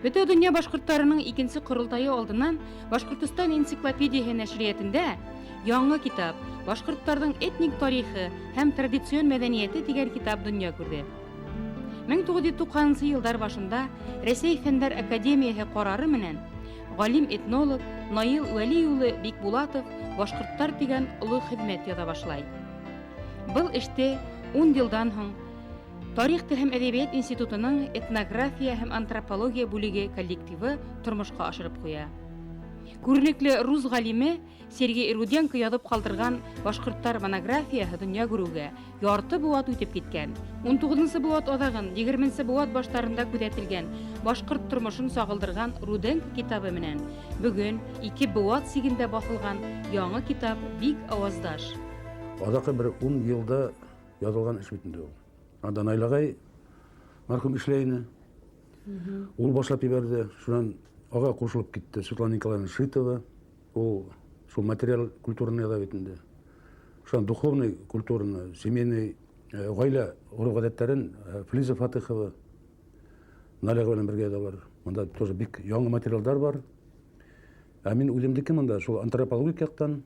Бөтә дөнья башкортларының икенче корылтайы алдыннан Башкортстан энциклопедияһы нәшриятендә яңа китап Башкортларның этник тарихы һәм традицион мәдәнияте дигән китап дөнья күрде. 1990 еллар башында Рәсәй Фәннәр академияһы карары менән галим-этнолог Наил Вәли улы Бикбулатов башкортлар дигән олы хезмәт яза башлай. Был эштә 10 елдан соң Тарих тел һәм әдәбият институтының этнография һәм антропология бүлеге коллективы тормышка ашырып куя. Күренекле рус галиме Сергей Руденко язып калдырган башкортлар монографияһы дөнья күрүгә ярты буат үтеп киткән. 19-нчы буат адагын 20-нчы буат баштарында күзәтелгән башкорт тормышын сагылдырган Руденко китабы менән бүген 2 буат сигендә басылган яңа китап бик аваздаш. Адакы бер 10 елда язылган эш бит инде ул. Андан айлагай мархум эшләйне. Ул башлап ебәрде. Шуннан ага кушылып китте Светлана Николаевна Шитова. Ул шул материал культураны яза бит инде. Шуннан духовный культураны, семейный гаилә урып-гадәтләрен Флиза Фатыхова Налега белән бергә язалар. Монда тоже бик яңа материалдар бар. Ә мин үземдеке монда шул антропологик яктан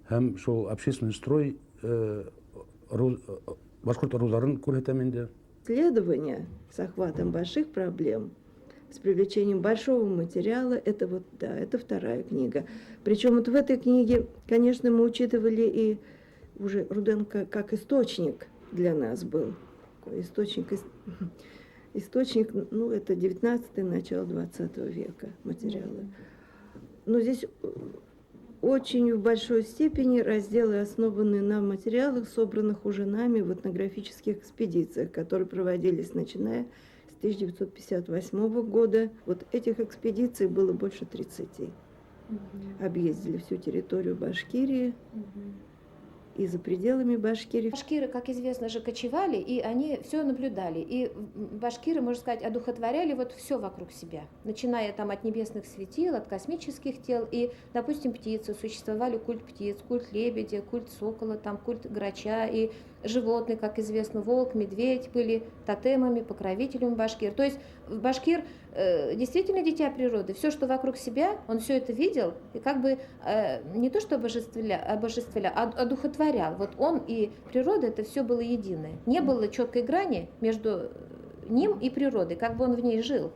һәм шул общественный строй башкорт аруларын күрһәтәм инде. Исследование с охватом больших проблем, с привлечением большого материала, это вот, да, это вторая книга. Причем вот в этой книге, конечно, мы учитывали и уже Руденко как источник для нас был. Такой источник, ну, это 19-й, начало 20 века материалы. Но здесь очень в большой степени разделы основаны на материалах, собранных уже нами в этнографических экспедициях, которые проводились начиная с 1958 года. Вот этих экспедиций было больше 30. Объездили всю территорию Башкирии и за пределами Башкирии. Башкиры, как известно же, кочевали, и они все наблюдали. И башкиры, можно сказать, одухотворяли вот все вокруг себя. Начиная там от небесных светил, от космических тел. И, допустим, птицы. Существовали культ птиц, культ лебедя, культ сокола, там культ грача. И животные, как известно, волк, медведь были тотемами, покровителями башкир. То есть башкир действительно дитя природы. Все, что вокруг себя, он все это видел. И как бы не то, что обожествлял, а одухотворял. Вот он и природа, это все было единое. Не было четкой грани между ним и природой, как бы он в ней жил.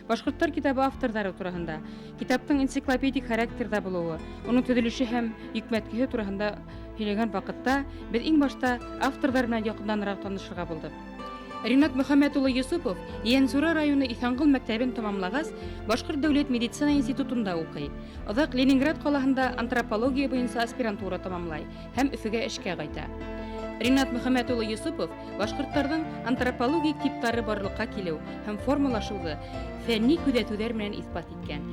Башкортлар китабы авторлары турында, китаптың энциклопедик характерда булуы, оның төзелеше һәм йөкмәткеһе турында һөйләгән вакытта без иң башта авторлар белән якыннанрак танышырга булдык. Ринат Мөхәммәд улы Юсупов Янсура районы Исангыл мәктәбен тәмамлагач, Башкорт дәүләт медицина институтында укый. Азак Ленинград калаһында антропология буенча аспирантура тәмамлай һәм Өфөгә эшкә кайта. Ринат Мөхәммәд улы Юсупов башкортларның антропологик типтары барлыкка килү һәм формалашуы фәнни күзәтүләр белән исбат иткән.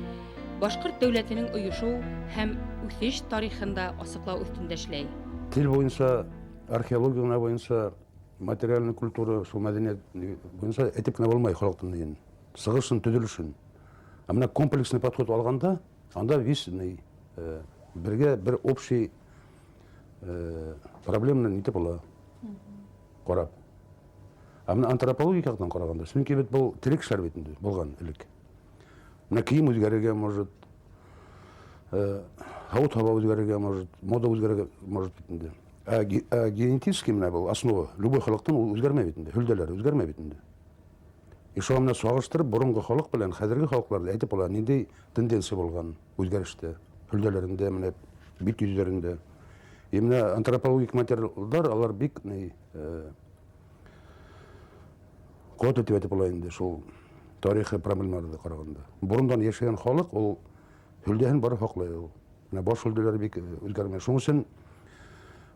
Башкорт дәүләтенең оешу һәм үсеш тарихында асыклау өстендә эшләй. Тил буенча, археология буенча, материальный культура, шул мәдәният буенча әйтеп кенә булмай халыктың дигән. Сыгышын, төзелешен. Ә менә комплексный подход алганда, анда весь бергә бер общий проблеманы нитеп ала. Карап. Ә менә антропологиядан караганда, чөнки бит бу терек эшләр бит инде булган элек. Менә кием үзгәрергә может, һава үзгәрергә может, мода үзгәрергә может бит инде. Ә генетически менә бу основа любой халыктан ул үзгәрмәй бит инде, хөлдәләре үзгәрмәй бит инде. И шуны менә сагыштырып, борынгы халык белән хәзерге халыкларда әйтеп ала, нинди тенденция булган үзгәрештә, хөлдәләрендә, менә бит йөзләрендә. И менә антропологик материалдар, алар бик код итеп ала инде шул тарихи проблемаларга караганда. Борындан яшәгән халык ул хөлдәһен бары хаклый ул. Менә баш хөлдәләр бик үзгәрмәй. Шуның өчен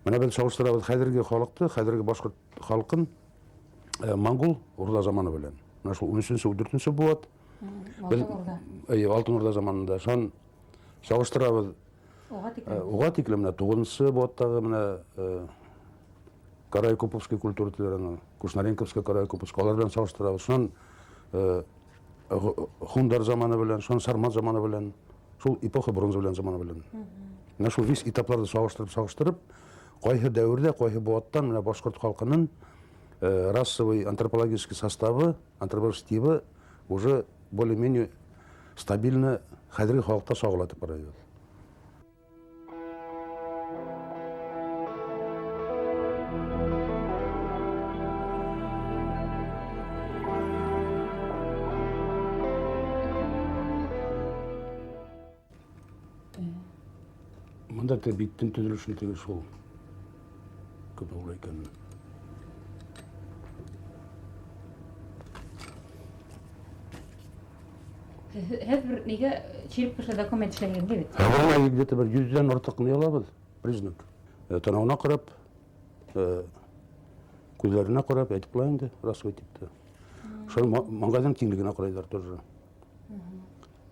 менә без чагыштырабыз хәзерге халыкты, хәзерге башкорт халкын монгол урда заманы белән. Менә шул 13-нче, 14-нче буат. Алтын урда заманында шан чагыштырабыз. Уга тиклем менә 9-нчы буаттагы менә Карайкуповский культура телләрен, Кушнаренковский, Карайкуповский, алар белән чагыштырабыз. Шуннан хундар заманы белән, шул сармат заманы белән, шул эпоха бронза белән заманы белән. Менә шул вис этапларда сагыштырып, кайһы дәвердә, кайһы буаттан менә башкорт халкының расовый антропологический составы, антропологический типы уже более-менее стабильно хәзерге халыкта саглатып бара. Мында биттин төзүлүшүн теге шул көп уйлай экен. Һәр нигә чирip кыша документ эшләгән бит. Һәм где-то бер 100дән артык не алабыз, признак. Танауына карап, күзләренә карап әйтеп була инде, расовый типта. Шул маңгайдан киңлегенә карайлар тоже.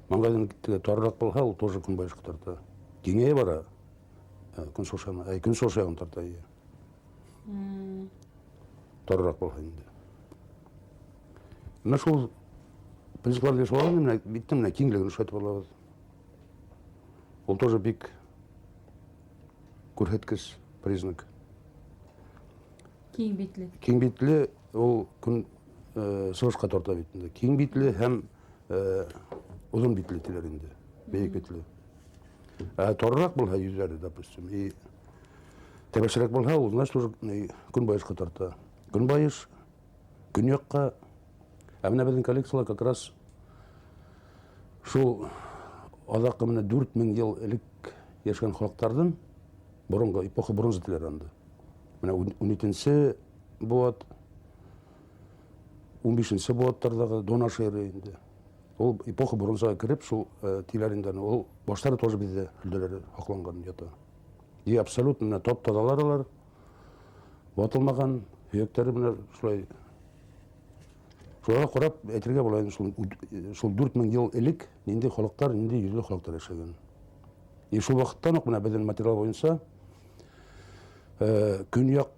Маңгайдан тарырак булса, ул тоже көнбайышка тарта. Киңәе бара. Күн сошагын тарта. Тарырак булса инде. Менә шул принципларда шулай менә биттем менә киңлеген эшләтеп алабыз. Ул тоже бик күрһәткеч признак. Киң битле. Киң битле ул күн сошка тарта бит инде. Киң битле һәм узун битле тиләр инде. Бейек битле. Тарырак булса йөзләре, допустим, и тәбәшрәк булса, ул значит уже көнбайышка тарта. Көнбайыш көньякка. Менә безнең коллекциялар как раз шул азакы менә 4000 ел элек яшәгән халыклардан борынгы эпоха бронза тиләр анды. Менә 12нче буат, 15нче буаттардагы донашеры инде. Ул эпоха бронзага кирип, шул тиләрендән ул башлары тоже бездә хөлдәләре хакланган ята. И абсолютно топ тазаларлар, ватылмаган, һөяктәре менә шулай. Шуларга карап әйтергә була инде шул 4000 ел элек нинди халыклар, нинди йөзле халыклар яшәгән. И шул вакыттан ук менә безнең материал буенча көньяк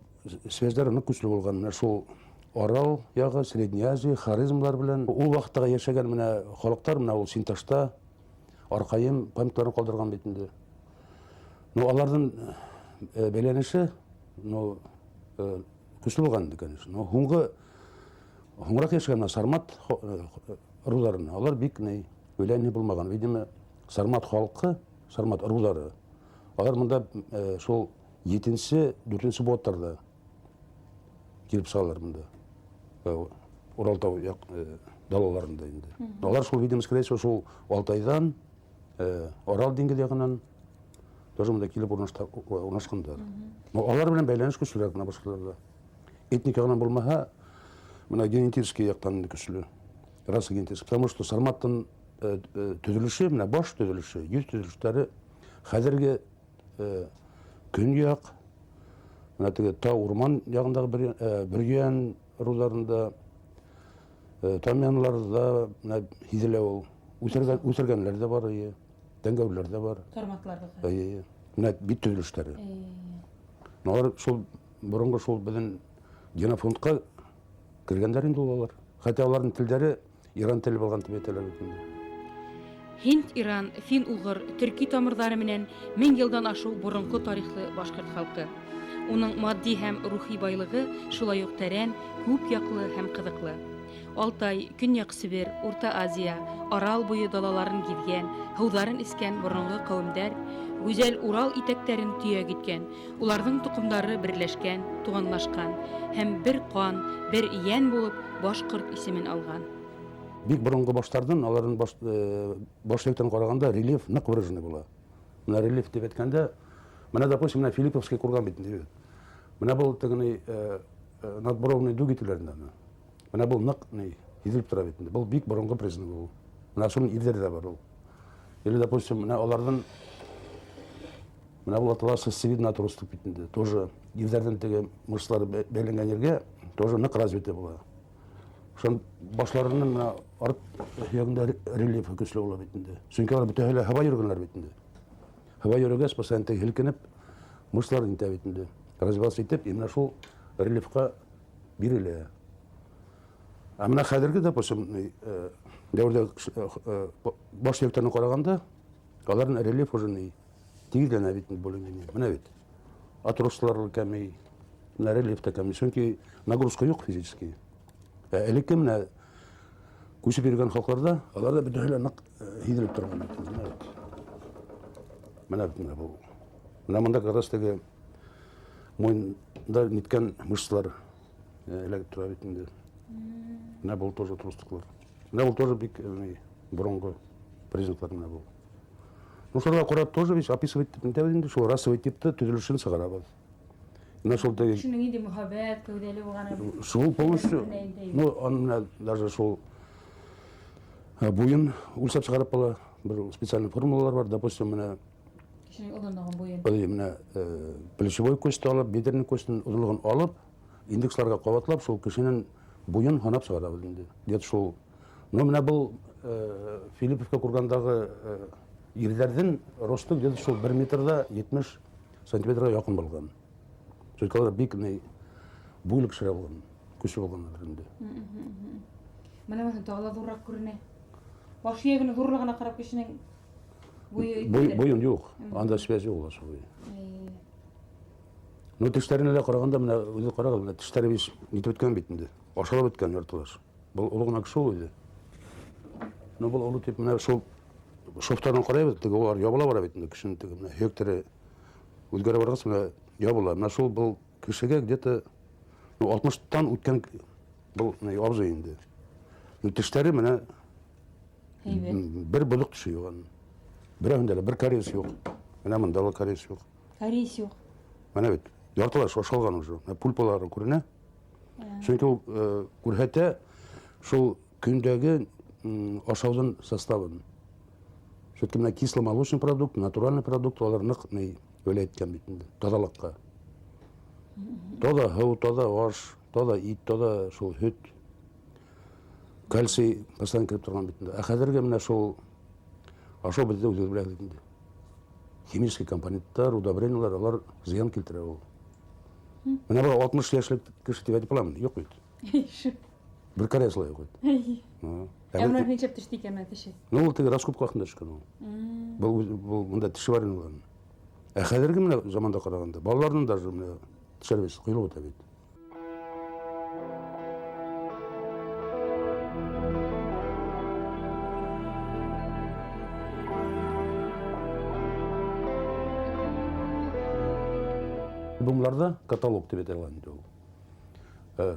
связьләре нык көчле булган. Менә шул Орал ягы, Средняя Азия, Хорезмлар белән ул вакытта яшәгән менә халыклар менә ул Синташта аркаем памятларын калдырган бит инде. Ну аларның бәйләнеше, ну көчле булган инде, конечно. Но Хуңрак яшәгән Сармат руларына, алар бик үләне булмаган. Видимо, Сармат халкы, Сармат рулары. Алар монда шул 7нче, 4нче буаттарда килеп чыгалар монда. Уралтау далаларында инде. Алар шул видимо, скорее всего, шул Алтайдан, Орал диңгезе ягыннан тоже монда килеп урнашкандар. Но алар белән бәйләнеш көчлерәк менә башкаларда. Этник ягыннан булмаса, менә генетический яктан көчле. Раса генетический, потому что Сарматтан төзелеше, менә баш төзелеше, йөз төзелешләре хәзерге көньяк, менә теге тау урман ягындагы Бөргән руларында, Тамянларда менә хизелә ул. Үсергәнләр дә бар, Дәңгәүләр дә бар. Сарматларда. Менә бит төзелешләре. Алар шул борынгы шул безнең генофондка кергәннәр инде алар. Хәтта аларның телдәре Иран теле булган дип әйтәләр бит инде. Һинд, Иран, фин-угыр, төрки тамырлары менән 1000 елдан ашу борынгы тарихлы башкорт халкы. Уның матди һәм рухи байлыгы шулай ук тәрән, күп яклы һәм кызыклы. Алтай, Көньяк Сибир, Урта Азия, Арал буе далаларын гизгән, һыударын искән борынгы кавемдәр гүзәл Урал итәктәрен төяк иткән, уларның тукымдары берләшкән, туганлашкан һәм бер кан, бер иян булып башкорт исемен алган. Бик борынгы баштардан, аларның башлыктан караганда рельеф нык выраженный була. Менә рельеф дип әйткәндә, менә допустим, менә Филипповский курган бит инде. Менә бу тегене надборовный дугителәрдән. Менә бу нык изелеп тора бит инде. Бу бик борынгы признак бу. Менә шуның ирләре дә бар ул. Или допустим, менә алардан менә бу атласы севидна турыстык бит инде. Тоже ирләрдән теге мышлары бәйләнгән ергә тоже нык развиты була. Шун башларының менә арт ягында рельефы көчле була бит инде. Чөнки алар бөтәһе һава йөргәннәр бит инде. Һава йөргәс, постоянно һилкенеп, мышлар инде бит инде. Развиваться итеп, менә шул рельефка бирелә. Менә хәзерге, допустим, Дәүрдә баш сүйектеріне қарағанда, алардың рельеф уже тигізден бит бөлінгені. Міне бит. Отростлар кәмей, міне рельефта кәмей. Чөнки нагрузка жоқ физически. Элекке міне көшіп берген халықтарда, аларда бүдіхілі нақ хиделіп тұрған. Міне бит, міне бұл. Мына мұнда қарастығы мойында неткен мышцалар әлегіп тұра бетінде. Міне бұл тоже трустықлар. Міне бұл тоже бик бұрынғы признактар міне бұл. Ну, шолға құрат тоже весь описывать типінде, шол расовый типті түзілішін сығарабыз. Шының енді мұхабет, көуделі болғаны... Шол полностью, ну, он даже шол буын ульсап шығарып бала, бір специальный формулалар бар, допустим, міне... Шының ұлындығын буын? Міне плечевой көсті алып, бедерный көстің ұзылығын алып, индексларға қабатлап, шол кішінен буын ханап шығарабыз енді. Деді шол... Но міне бұл Филипповка құрғандағы ерлердің ростық деді шол 1 метрда 70 сантиметрға яқын болған. Сөйткалар бек бұйлы кішірі болған, көші болған әдірінде. Міне мәсін тағыла дұррақ көріне. Баш егіні дұрлығына қарап кешінің Бойын жоқ, анда связь жоқ оласы бойы. Но тіштәріне қарағанда, міне өзі қарағал, тіштәрі бес нетіп өткен бетінде, ашалап өткен ертілаш. Бұл ұлығына кіші еді. Но бұл ұлы теп, міне шофтардан қарай бетті, олар ябыла бара бетінде кішінің тегі, міне хектері өзгері барғасы, міне ябыла. Міне шол бұл кішіге где-то 60-тан өткен бұл абзы енді. Тіштәрі міне бір бұлық түші еған. Бір әуіндері, бір корейс жоқ. Міне мұндалы корейс жоқ. Корейс жоқ. Міне бет, яртылар шошалған уже. Пульпалары көріне. Çünkü o kurhete şu kündeki aşağıdan sastavın. Çünkü mine кисломолочный продукт, натуральный продукт оларны öyle etken bitinde. Todalıkka. Toda hıv, toda aş, toda it, toda şu hüt. Kalsiy pasan kirip turgan bitinde. Ahadırga mine şu aşağı bitinde özür bilek bitinde. Химический компоненттер, удобрениялар, олар зыян келтіре ол. Міне бұл 60 яшілік кіші деп айтып аламын, жоқ өйді. Бір кария солай қойды. Әмір нечеп түшті екен тіші? Ну, ол тегі раскоп қақында шыққан ол. Бұл мұнда тіші бар ең оларын. Әқәдерге міне заманда қарағанда, балалардың даже міне тішәрбесі құйылы өте бейді. Альбомларда каталог деп айтылған ол.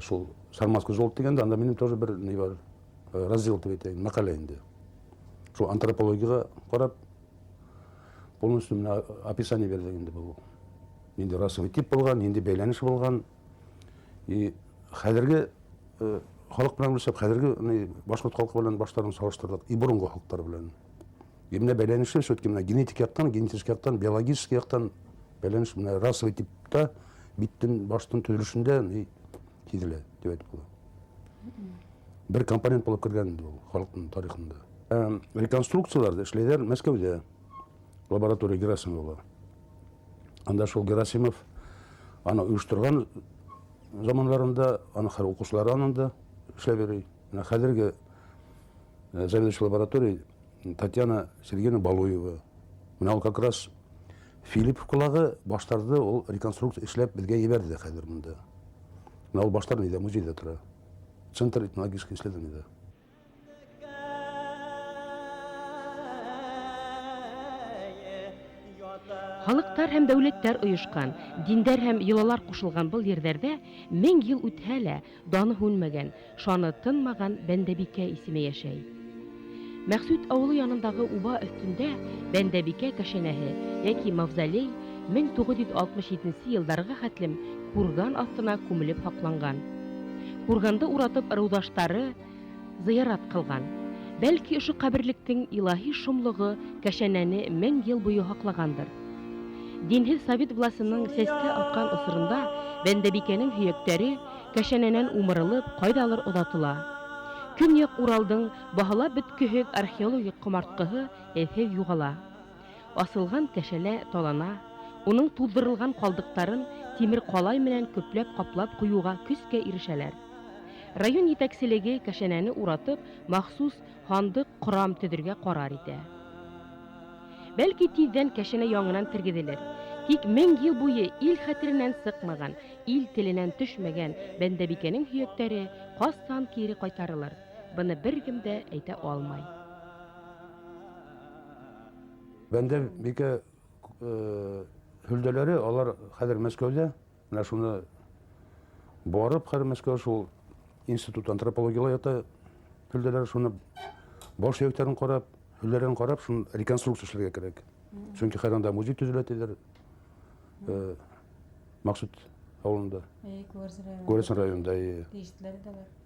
Сол Сармасқы жолы дегенде, анда менің тоже бір не бар, раздел деп айтайын, мақала енді. Сол антропологияға қарап, полностью мына описание берді енді бұл. Енді расовый тип болған, енді бәйләніш болған. И қазіргі халық білен білсеп, қазіргі башқұрт халқы білен баштарын салыштырдық, и бұрынғы халықтар білен. Мына бәйләніші, сөйткен мына генетик яқтан, генетический яқтан, биологический яқтан бәйләніш, мына расовый типта биттің баштың түзілішінде кейділі деп айтып болады. Бір компонент болып кірген ол халықтың тарихында. Реконструкцияларды ішлейдер Мәскеуде, лаборатория Герасимова. Анда шол Герасимов аны ұйыштырған заманларында, аны қар оқушылары анында ішлей берей. Қазіргі заведующий лаборатория Татьяна Сергеевна Балуева. Мына ол как раз Филипповкалағы баштарды ол реконструкция ішлеп бізге еберді қазір мұнда. Мына ол баштар неде, музейде тұра. Центр этнологических исследований. Халыктар һәм дәүләттәр оешкан, диндәр һәм йолалар кушылган был ерләрдә 1000 ел үтһә лә даны һүнмәгән, шаны тынмаган Бәндәбикә исеме яшәй. Мәхсүд авылы янындагы уба өстендә Бәндәбикә кәшәнәһе яки мавзолей 1967 елларга хәтлем курган астына күмелеп сакланган. Курганды уратып ырылдаштары зыярат кылган. Бәлки ошо каберлектең илаһи шомлыгы кәшәнәне 1000 ел буе һаклагандыр. Динһез Совет власының сәскә аткан осырында Бәндәбикәнең һөяктәре кәшәнәнән умырылып кайдалыр озатыла. Көньяк Уралдың баһалап беткеһез археологик комарткыһы эфһез югала. Асылган кәшәнә талана, уның тудырылган калдыктарын тимер калай менән көпләп каплап куюга көскә ирешәләр. Район етәкселеге кәшәнәне уратып, махсус хандык құрам төдергә карар итә. Бәлки тиздән кәшәнә яңынан тергеделер. Тик 1000 ел буе ил хәтереннән сыкмаган, ил теленән төшмәгән Бәндәбикәнең һөяктәре кастан кире кайтарылыр. Буны беркем дә әйтә алмай. Бәндәбикә хөлдәләре, алар хәзер Мәскәүдә, менә шуны барып, хәзер Мәскәү шул институт антропологиялар ята хөлдәләре, шуны баш һөяктәрен карап, хөлдәләрен карап, шуны реконструкция эшләргә кирәк. Чөнки хәзер анда музей төзеләтәләр. Максут авылында. Горецин районында.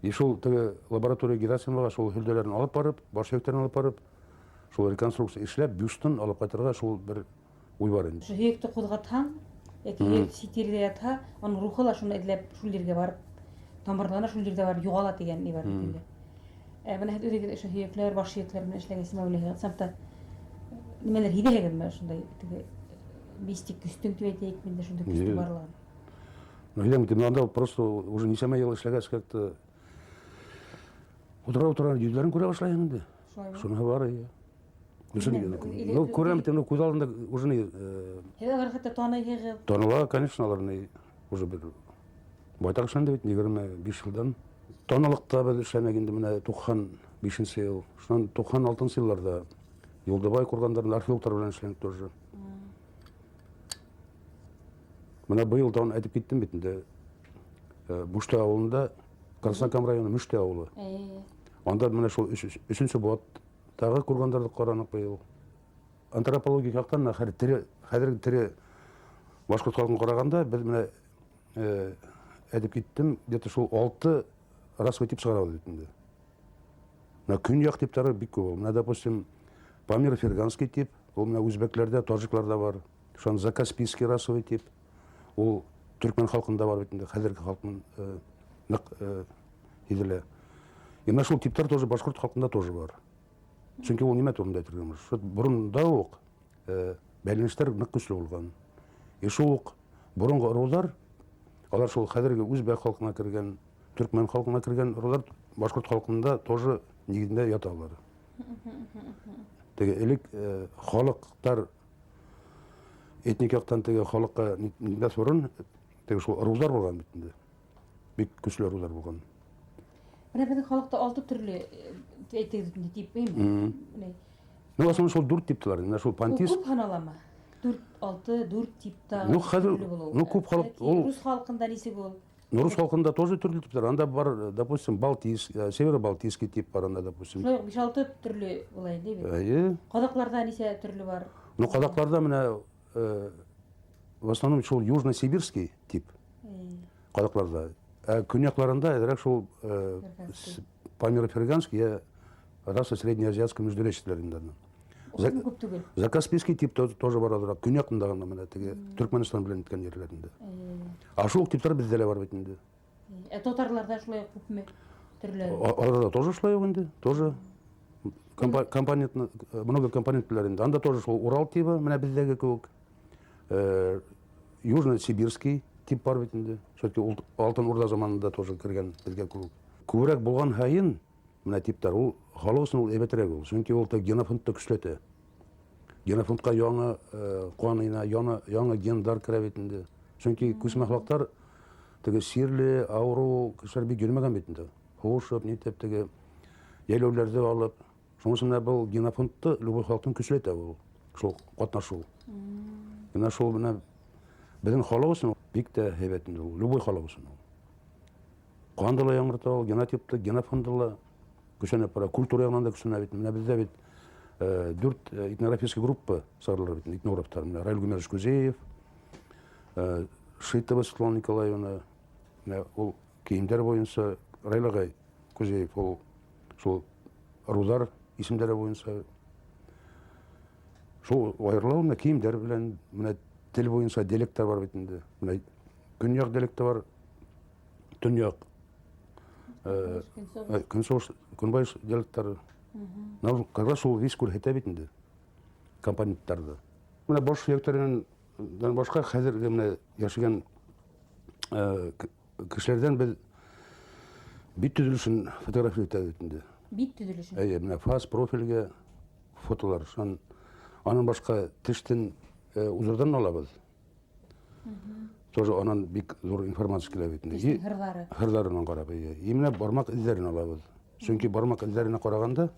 И шул теге лаборатория Герасимова шул хөлдәләрен алып барып, баш һөяктәрен алып барып, шул реконструкция эшләп, бюстын алып кайтырга шул бер уй бар инде. Һөякте кузгатһаң, яки ситердә ятһа, аның рухы ла шуны эзләп шул җиргә барып, тамырлана шул җирдә барып югала дигән ни бар инде. Менә һәд үзе эше һөякләр, баш һөякләр белән эшләгән мәүләгә, сәмтә нимәләр һидәгәнме шундай теге мистик күстүң дип әйтәйек инде шундай күстүң барлыгын. Ну, я анда просто уже ничәмә ел эшләгәч, как-то утыра йөзләрен күрә башлый инде. Шуны бар ия. Ну, күрәм итем, күз алдында уже не... Алар хәтта таныйгы. Таныла, конечно, аларны уже бер байтак эшләнде бит, 25 елдан. Танылыкта без эшләмәгәндә менә 95 ел. Шуннан 96 елларда Юлдыбай кургандарын археологтар белән эшләнек тоже. Менә быел да әйтеп киттем бит инде. Бушта авылында, Краснокам районы Мөштә авылы. Анда менә шул 3нче буаттагы кургандарды каранып быел. Антропологик яктан хәзерге тере башкорт халкын караганда без менә әйтеп киттем, где-то шул 6 расовый тип чыгарабыз бит инде. Менә көньяк типтары бик күп. Менә допустим, Памир-Ферганский тип, ул менә үзбәкләрдә, таҗикларда бар. Шуны Закаспийский расовый тип. Ул түркмен халкында бар бит инде, хәзерге халкның нык иделә. И менә шул типтар тоже башкорт халкында тоже бар. Чөнки ул нимә турында әйтергә мөш. Бурында ук бәйләнешләр нык көчле булган. И шул ук бурынгы ырулар, алар шул хәзерге үзбәк халкына кергән, түркмен халкына кергән ырулар башкорт халкында тоже нигездә яталар. Теге элек халыктар этник яктан теге халыкка нидә сорын, теге шул ырулар булган бит инде. Бик көчле ырулар булган. Менә безнең халыкта 6 төрле әйтегез инде тип әйме. Ну, основном шул 4 типтар, менә шул пантис. Күп ханалама. 4 типта. Ну, хәзер, ну күп халык, ул рус халкында нисек ул? Ну, рус халкында тоже төрле типтар. Анда бар, допустим, Балтийский, северо-балтийский тип бар анда, допустим. 5-6 төрле булай дип. Кадакларда нисә төрле бар? Ну, кадакларда менә в основном шул южно-сибирский тип. Кадакларда. Көньякларында әзрәк шул Памир-Ферганский, раса среднеазиатская междуречьеләрендә. Закаспийский тип тоже бар азрак. Көньякында гына менә теге Түркменстан белән иткән җирләрендә. Шул типтар бездә лә бар бит инде. Татарларда шулай күпме төрле? Аларда тоже шулай инде, тоже компонентны, много компонентларында. Анда тоже шул Урал тибы, менә бездәге кебек. Южно-сибирский тип бар бит инде. Шулки Алтын Урда заманында тоже кергән безгә күп. Күбрәк булган хайын менә типтар ул халысын ул әйбәтрәк ул. Чөнки ул генофондты көчләтә. Генофондка яңа канына, яңа гендар керә бит инде. Чөнки күсмәхлактар теге сирле, ауру кешеләр бик йөрмәгән бит инде. Хушып, нитеп теге яйлауларда алып, шуңсына бу генофондты любой халыктан көчләтә ул. Шул катнашу. Менә шул менә безнең халысын бик тә һәйбәт инде ул. Любой халысын. Кандыла яңгырта ул, генотипты, генофондла көчәнеп бара, культура ягынан да көчәнә бит. Менә бездә бит 4 этнографический группа сарлар бит, этнографтар. Менә Раил Гумерш Кузеев, Шитова Светлана Николаевна, ул киемдәр буенча Раилага Кузеев, ул шул рузар исемдәре буенча шул айырлау киемдәр белән, менә тел буенча диалекттар бар бит инде. Менә көньяк диалекты бар, төньяк көнсоғыш, көнбайыш диалекттары. Как раз шул весь күрһәтә бит инде компоненттарда. Менә баш һөяктәреннән башка хәзерге менә яшәгән кешеләрдән без Бит төзелешен фотография итә. Бит төзелеше. Менә фас профильгә фотолар. Анан башка тештен узырдан алабыз. Тоже анан бик зур информация килә бит. Тештен хырлары. Хырларынан карап, менә бармак изләрен алабыз. Чөнки бармак изләренә караганда,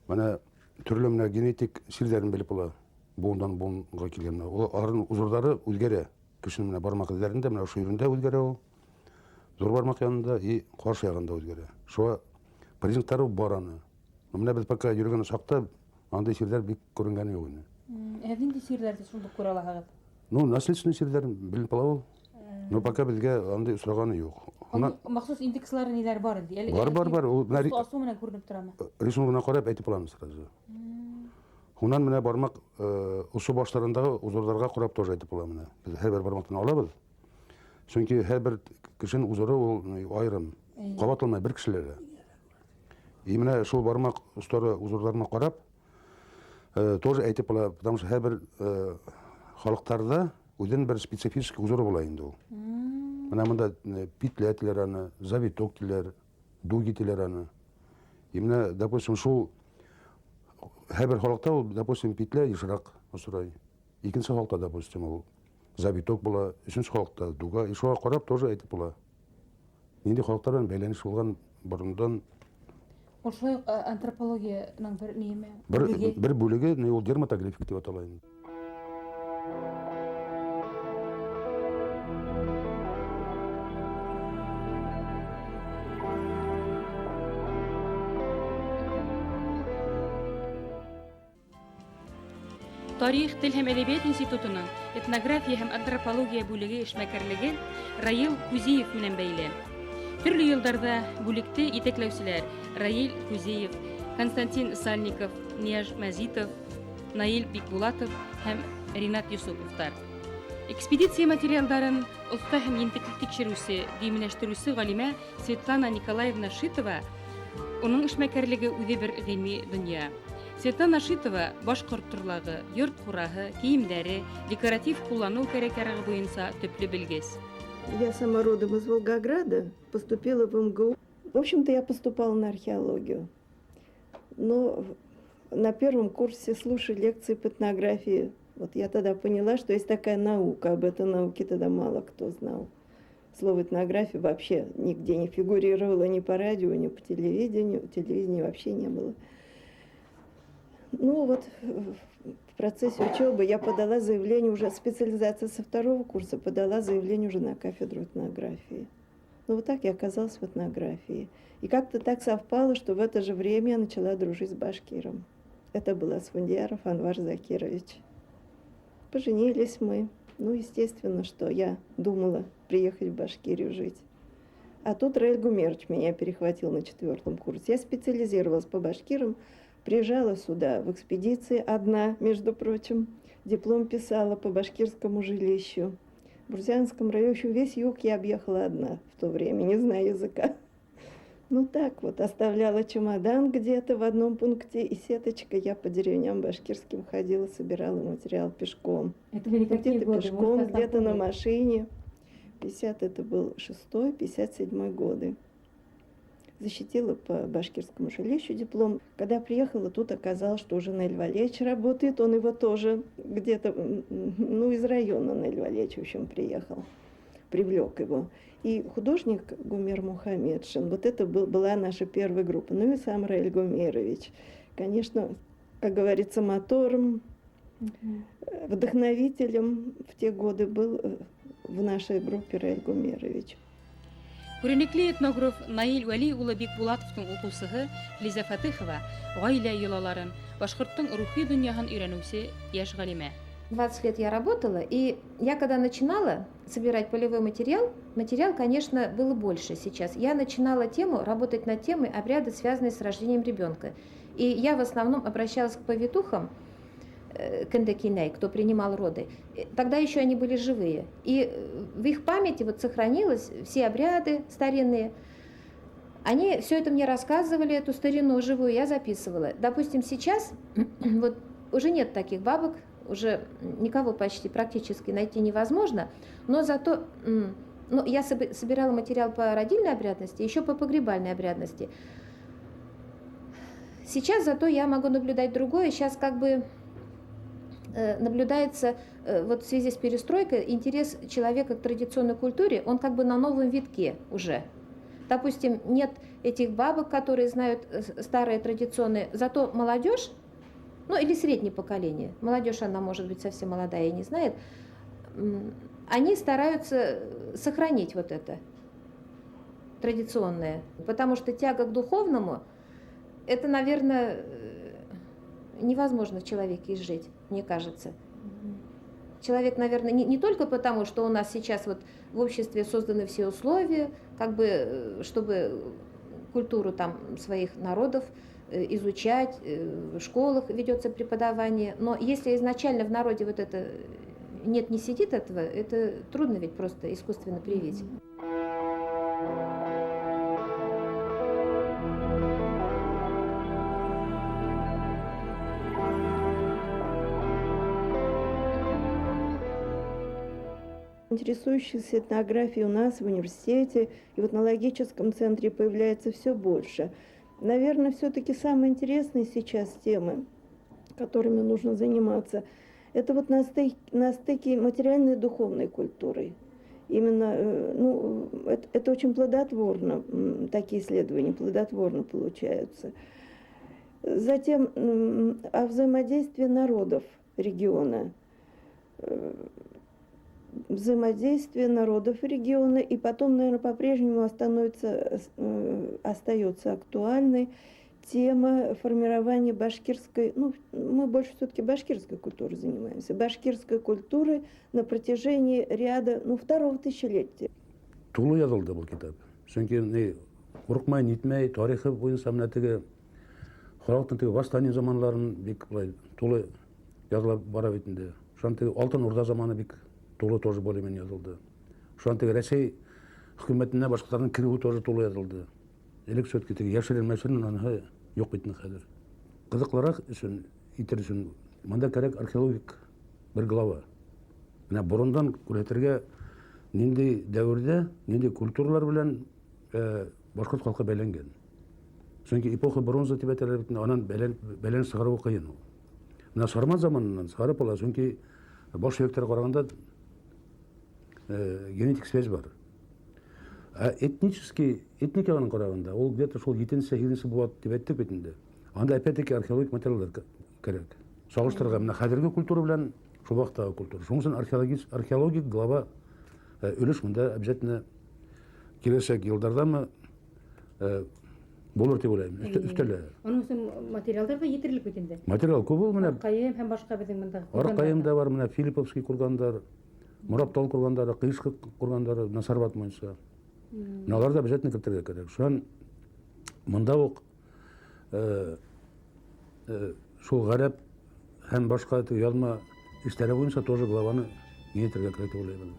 менә төрле менә генетик сирләрен белеп була. Буындан буынга килгән. Аларның узырлары үзгәрә. Кешенең менә бармак изләрендә, менә шу yerендә үзгәрә ул. Зур бармак янында и каршы ягында үзгәрә. Шуңа признаклары бар аны. Менә без пока йөргән чакта андай сирләр бик күренгәне юк иде. Нинди сирләрде шундук күрә аласыз? Ну, наследственный сирләрен белеп була ул. Но пока безгә андай сораганы юк. Махсус индекслары ниләр бар инде? Бар. Ул менә Асу менә күренеп торамы? рисункына карап әйтеп буламыз сразу. Хунан менә бармак усы башларындагы узырларга карап тоже әйтеп була менә. Без һәр бармактан алабыз. Чөнки һәр кешенең узыры ул айрым. Кабатланмай бер кешеләргә. И менә шул бармак устары узырларына карап тоже әйтеп була, потому что һәр халыктарда үзенең бер специфик узыры була инде ул. Менә монда питләр диләр аны, завиток диләр, дуги диләр аны. И менә, допустим, шул һәр халыкта ул, допустим, питлә ешрак осрай. Икенче халыкта, допустим, ул завиток була, өченче халыкта дуга. И шуга карап тоже әйтеп була. Нинди халыктардан бәйләнеш булган борындан Ул шулай антропологияның бер неме? бер бүлеге, ул дерматографик дип атала инде. Тарих, тел һәм әдәбият институтының этнография һәм антропология бүлеге эшмәкәрлеге Раил Кузиев менән бәйле. Төрле елларда бүлекте итәкләүчеләр Раил Кузиев, Константин Сальников, Нияж Мәзитов, Наил Бикбулатов һәм Ринат Юсуповтар. Экспедиция материалдарын оста һәм ентекле тикшерүче, димләштерүче галимә Светлана Николаевна Шитова, уның эшмәкәрлеге үзе бер гыйльми дөнья. Светлана Шитова башкорт турлагы, йорт хураһы, киемдәре, декоратив куллану кәрәкләре буенча төпле белгес. Я сама родом из Волгограда, поступила в МГУ. В общем-то, я поступала на археологию. Но на первом курсе, слушая лекции по этнографии, вот я тогда поняла, что есть такая наука. Об этой науке тогда мало кто знал. Слово этнография вообще нигде не фигурировало ни по радио, ни по телевидению. Телевидения вообще не было. Ну вот в процессе учебы я подала заявление, уже специализация со второго курса, подала заявление уже на кафедру этнографии. Ну вот так я оказалась в этнографии. И как-то так совпало, что в это же время я начала дружить с башкиром. Это был Асфандияров Анвар Закирович. Поженились мы. Ну, естественно, что я думала приехать в Башкирию жить. А тут Раиль Гумерович меня перехватил на 4-м курсе. Я специализировалась по башкирам. Приезжала сюда в экспедиции одна, между прочим. Диплом писала по башкирскому жилищу. В Брусянском районе еще весь юг я объехала одна в то время, не зная языка. Ну так вот, оставляла чемодан где-то в одном пункте и сеточкой. Я по деревням башкирским ходила, собирала материал пешком. Это были какие Где-то годы? пешком, где-то на машине. 50 это был 6-й, 57-й годы. Защитила по башкирскому жилищу диплом. Когда приехала, тут оказалось, что уже Наиль Валерьевич работает. Он его тоже где-то, ну, из района Наиль Валерьевич, в общем, приехал. Привлек его. И художник Гумер Мухаммедшин. Вот это была наша первая группа. Ну и сам Раиль Гумерович. Конечно, как говорится, мотором, вдохновителем в те годы был в нашей группе Раиль Гумерович. Күренекле этнограф Наил Вәли улы Бикбулатовның укучысы Лиза Фатыхова гаилә йолаларын, башкорттың рухи дөньяһын өйрәнүче яшь галимә. 20 лет я работала, и я когда начинала собирать полевой материал, конечно, было больше сейчас. Я начинала работать над темой обряда, связанные с рождением ребенка. И я в основном обращалась к повитухам, кендекиней, кто принимал роды. Тогда еще они были живые. И в их памяти вот сохранилось все обряды старинные. Они все это мне рассказывали, эту старину живую я записывала. Допустим, сейчас вот уже нет таких бабок, уже никого почти практически найти невозможно, но зато Ну, я собирала материал по родильной обрядности, еще по погребальной обрядности. Сейчас зато я могу наблюдать другое. Сейчас как бы наблюдается вот в связи с перестройкой интерес человека к традиционной культуре, он как бы на новом витке уже. Допустим, нет этих бабок, которые знают старые традиционные, зато молодежь, ну или среднее поколение, молодежь, она может быть совсем молодая и не знает, они стараются сохранить вот это традиционное, потому что тяга к духовному, это, наверное, невозможно в человеке изжить, мне кажется. Человек, наверное, не только потому, что у нас сейчас вот в обществе созданы все условия, как бы, чтобы культуру там своих народов изучать, в школах ведется преподавание, но если изначально в народе вот это нет, не сидит этого, это трудно ведь просто искусственно привить. Интересующихся этнографией у нас в университете и в этнологическом центре появляется все больше. Наверное, все-таки самые интересные сейчас темы, которыми нужно заниматься, это вот на стыке материальной и духовной культуры. Именно, ну, это очень плодотворно, такие исследования плодотворно получаются. Затем о взаимодействии народов региона. Взаимодействие народов региона, и потом, наверное, по-прежнему остается актуальной тема формирования башкирской, ну, мы больше все-таки башкирской культурой занимаемся, башкирской культуры на протяжении ряда, ну, второго тысячелетия. Тулы язылды бұл китап. Чөнки курыкмай, нитмей, тарихы буенча менә теге халыктын теге восстание заманларын бик тулы язылып бара бит инде. Шуның теге Алтын Урда заманы бик тулы тоже более-менее язылды. Шуның теге Рәсәй хөкүмәтенә башкаларның кирүе тоже тулы язылды. Элек все-таки теге яшерен аны юк бит хәзер. Кызыклырак өчен, итер өчен монда кирәк археологик бер глава. Менә борындан күрәтергә нинди дәврдә, нинди культуралар белән башкорт халкы бәйләнгән. Чөнки эпоха бронза дип әйтәләр бит, аннан бәлән чыгару кыен ул. Менә Сарман заманыннан чыгарып ала, чөнки большевиктер караганда генетик связь бар. Этниканың караганда ул где-то шул 7-8 булат дип әйттек бит инде. Анда опять-таки археологик материаллар кирәк. Сагыштырырга менә хәзерге культура белән шул вакыттагы культура. Шуның өчен археологик глава өлеш монда обязательно киләчәк еллардамы булыр дип уйлыйм. Өстәле. Аның өчен материалдар да җитерлек бит инде. Материал күп ул менә. Аркаем һәм башка безнең монда. Аркаем да бар, менә Филипповский кургандар, Мораптал кургандары, Кыйшкы кургандары, Насарбат буенча. Алар да обязательно кертергә кирәк. Шуның монда ук шул гарәп һәм башка язма эшләре буенча тоже главаны киңәйтергә кирәк дип уйлыйм.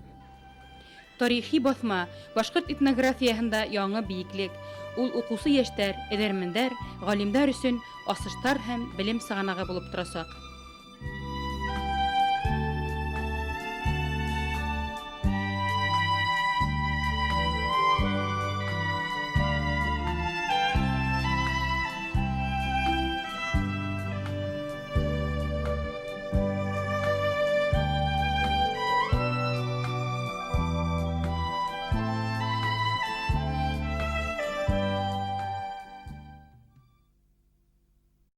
Тарихи басма башкорт этнографиясында яңа биеклек. Ул укусы яшьтәр, эдәрмәннәр, галимнәр өчен асыштар һәм белем сыганагы булып торачак.